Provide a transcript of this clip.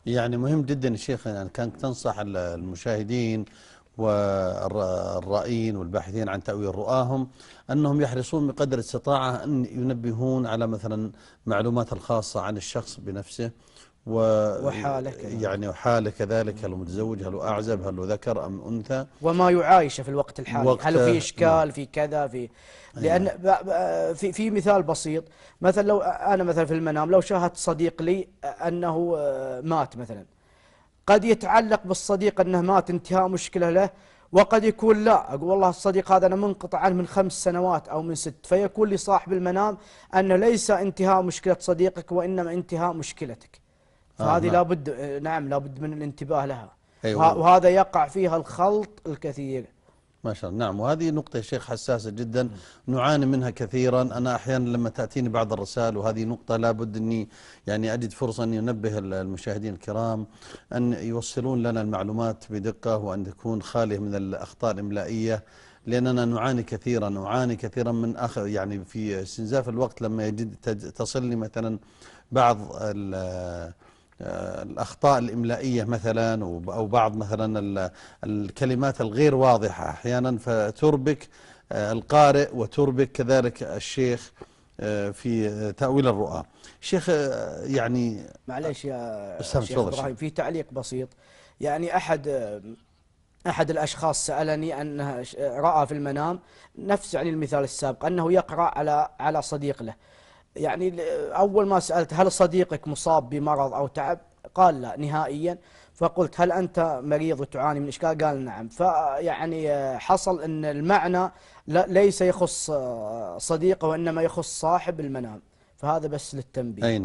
يعني مهم جدا يا شيخ، يعني كانت تنصح المشاهدين والرائين والباحثين عن تأويل رؤاهم أنهم يحرصون بقدر الاستطاعة أن ينبهون على مثلا معلومات الخاصة عن الشخص بنفسه، وحاله كذلك. ويعني وحاله كذلك، هل هو متزوج، هل هو أعزب، هل هو ذكر أم أنثى. وما يعايشه في الوقت الحالي، هل في وقته، نعم. إشكال في كذا في. أي لأن نعم. في مثال بسيط، مثلا لو أنا مثلا في المنام لو شاهدت صديق لي أنه مات مثلا، قد يتعلق بالصديق أنه مات انتهاء مشكلة له، وقد يكون لا، أقول والله الصديق هذا أنا منقطع عنه من 5 سنوات أو من 6، فيكون لصاحب المنام أنه ليس انتهاء مشكلة صديقك وإنما انتهاء مشكلتك. فهذه نعم. لابد، نعم لابد من الانتباه لها. أيوه. وهذا يقع فيها الخلط الكثير. ما شاء الله، نعم. وهذه نقطة يا شيخ حساسة جدا، نعاني منها كثيرا. أنا أحيانا لما تأتيني بعض الرسائل، وهذه نقطة لابد أني يعني أجد فرصة أن ينبه المشاهدين الكرام أن يوصلون لنا المعلومات بدقة، وأن تكون خالية من الأخطاء الإملائية، لأننا نعاني كثيرا من يعني في استنزاف الوقت، لما يجد تصلني مثلا بعض الأخطاء الإملائية مثلا، أو بعض مثلا الكلمات الغير واضحة أحيانا، فتربك القارئ وتربك كذلك الشيخ في تأويل الرؤى. شيخ يعني معليش يا أستاذ شيخ تفضل شيخ. إبراهيم، في تعليق بسيط. يعني أحد الأشخاص سألني أنه رأى في المنام نفس يعني المثال السابق، أنه يقرأ على صديق له. يعني أول ما سألت هل صديقك مصاب بمرض أو تعب، قال لا نهائيا. فقلت هل أنت مريض وتعاني من إشكال؟ قال نعم. فيعني حصل أن المعنى ليس يخص صديقه وإنما يخص صاحب المنام. فهذا بس للتنبيه. أين